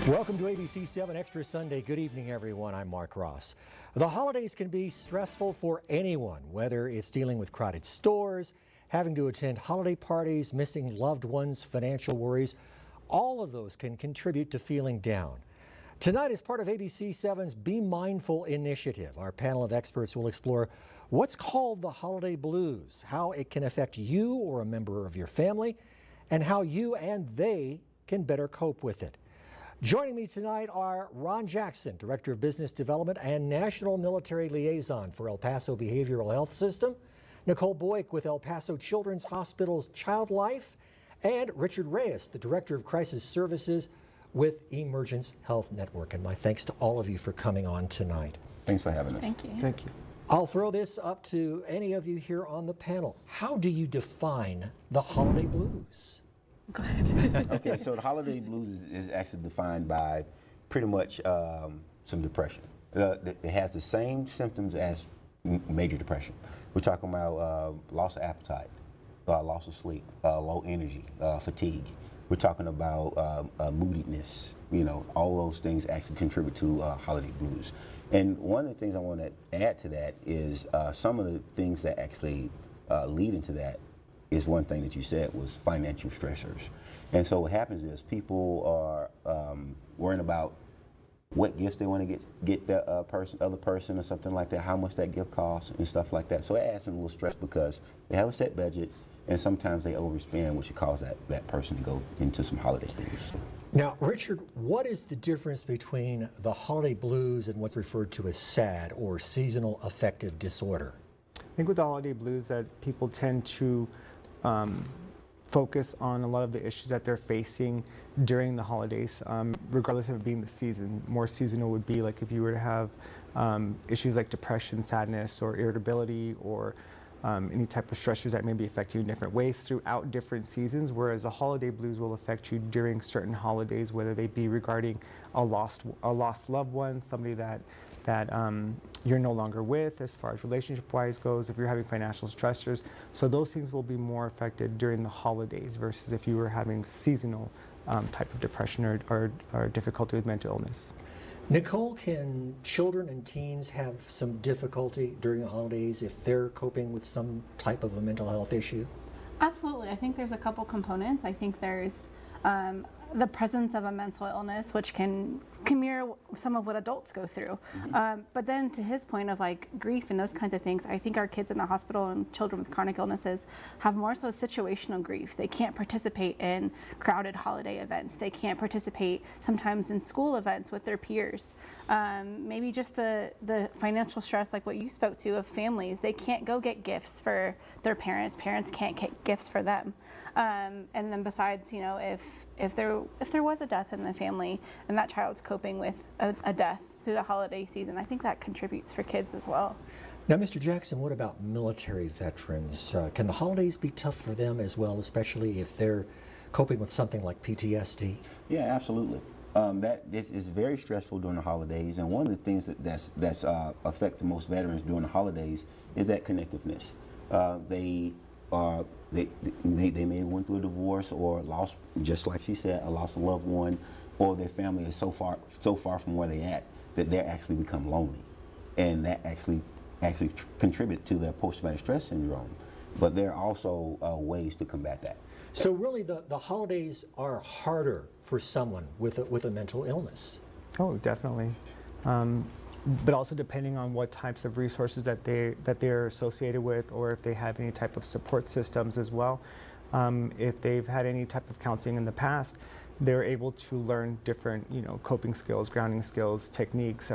Welcome to ABC 7 Extra Sunday. Good evening, everyone. I'm Mark Ross. The holidays can be stressful for anyone, whether it's dealing with crowded stores, having to attend holiday parties, missing loved ones, financial worries. All of those can contribute to feeling down. Tonight, as part of ABC 7's Be Mindful initiative, our panel of experts will explore what's called the holiday blues, how it can affect you or a member of your family, and how you and they can better cope with it. Joining me tonight are Ron Jackson, Director of Business Development and National Military Liaison for El Paso Behavioral Health System, Nicole Boyk with El Paso Children's Hospital's Child Life, and Richard Reyes, the Director of Crisis Services with Emergence Health Network. And my thanks to all of you for coming on tonight. Thanks for having us. Thank you. Thank you. I'll throw this up to any of you here on the panel. How do you define the holiday blues? Go ahead. Okay, so the holiday blues is actually defined by pretty much some depression. It has the same symptoms as major depression. We're talking about loss of appetite, loss of sleep, low energy, fatigue. We're talking about moodiness. You know, all those things actually contribute to holiday blues. And one of the things I want to add to that is some of the things that actually lead into that is one thing that you said was financial stressors. And so what happens is people are worrying about what gifts they want to get the other person or something like that, how much that gift costs and stuff like that. So it adds some little stress because they have a set budget and sometimes they overspend, which should cause that person to go into some holiday blues. Now, Richard, what is the difference between the holiday blues and what's referred to as SAD or seasonal affective disorder? I think with the holiday blues that people tend to focus on a lot of the issues that they're facing during the holidays, regardless of it being the season. More seasonal would be like if you were to have issues like depression, sadness, or irritability, or any type of stressors that may be affecting you in different ways throughout different seasons, whereas the holiday blues will affect you during certain holidays, whether they be regarding a lost loved one, somebody that you're no longer with as far as relationship-wise goes, if you're having financial stressors. So those things will be more affected during the holidays versus if you were having seasonal type of depression or difficulty with mental illness. Nicole, can children and teens have some difficulty during the holidays if they're coping with some type of a mental health issue? Absolutely. I think there's a couple components. I think there's the presence of a mental illness, which can mirror some of what adults go through. But then to his point of like grief and those kinds of things, I think our kids in the hospital and children with chronic illnesses have more so situational grief. They can't participate in crowded holiday events. They can't participate sometimes in school events with their peers. Maybe just the financial stress, like what you spoke to, of families. They can't go get gifts for their parents. Parents can't get gifts for them. And then besides, you know, if there was a death in the family and that child's coping with a death through the holiday season, I think that contributes for kids as well. Now, Mr. Jackson, what about military veterans? Can the holidays be tough for them as well, especially if they're coping with something like PTSD? Yeah, absolutely. That is very stressful during the holidays, and one of the things that's affect the most veterans during the holidays is that connectiveness. They may have went through a divorce or lost, just like she said, a loss of a loved one, or their family is so far from where they at that they actually become lonely, and that actually contribute to their post-traumatic stress syndrome. But there are also ways to combat that. So really, the holidays are harder for someone with a mental illness. Oh, definitely. But also depending on what types of resources that they're associated with, or if they have any type of support systems as well. If they've had any type of counseling in the past, they're able to learn different, coping skills, grounding skills, techniques,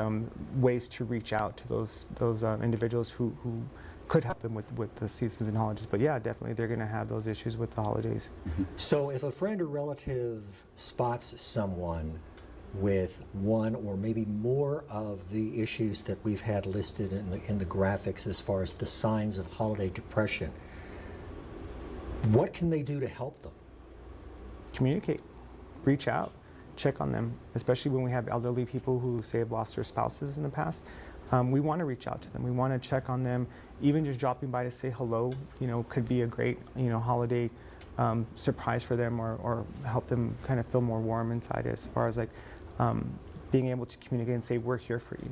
ways to reach out to those individuals who could help them with the seasons and holidays. But yeah, definitely they're going to have those issues with the holidays. So if a friend or relative spots someone with one or maybe more of the issues that we've had listed in the graphics as far as the signs of holiday depression, what can they do to help them? Communicate, reach out, check on them, especially when we have elderly people who say have lost their spouses in the past. We want to reach out to them. We want to check on them. Even just dropping by to say hello, could be a great, holiday surprise for them, or help them kind of feel more warm inside as far as like being able to communicate and say, we're here for you.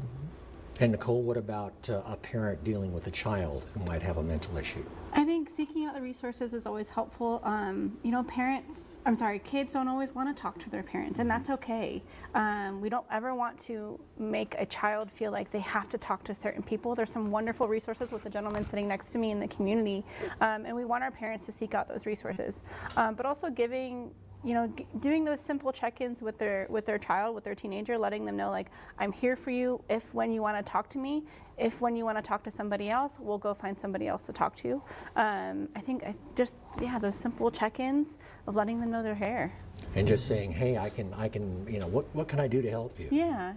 And Nicole, what about a parent dealing with a child who might have a mental issue? I think seeking out the resources is always helpful. You know, kids don't always want to talk to their parents, and that's okay. We don't ever want to make a child feel like they have to talk to certain people. There's some wonderful resources with the gentleman sitting next to me in the community, and we want our parents to seek out those resources. But also giving, doing those simple check-ins with their child, with their teenager, letting them know, like, I'm here for you when you want to talk to me. If when you want to talk to somebody else, we'll go find somebody else to talk to. I think those simple check-ins of letting them know they're here. And just saying, hey, I can, what can I do to help you? Yeah.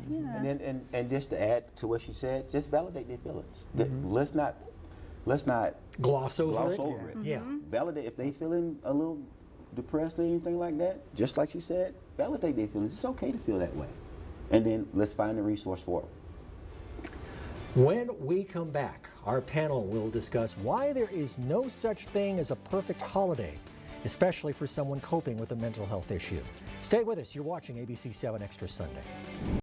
And just to add to what she said, just validate their feelings. Let's not Gloss over it. Yeah. Validate if they feeling a little depressed or anything like that. Just like she said, validate their feelings. It's okay to feel that way. And then let's find a resource for them. When we come back, our panel will discuss why there is no such thing as a perfect holiday, especially for someone coping with a mental health issue. Stay with us. You're watching ABC 7 Extra Sunday.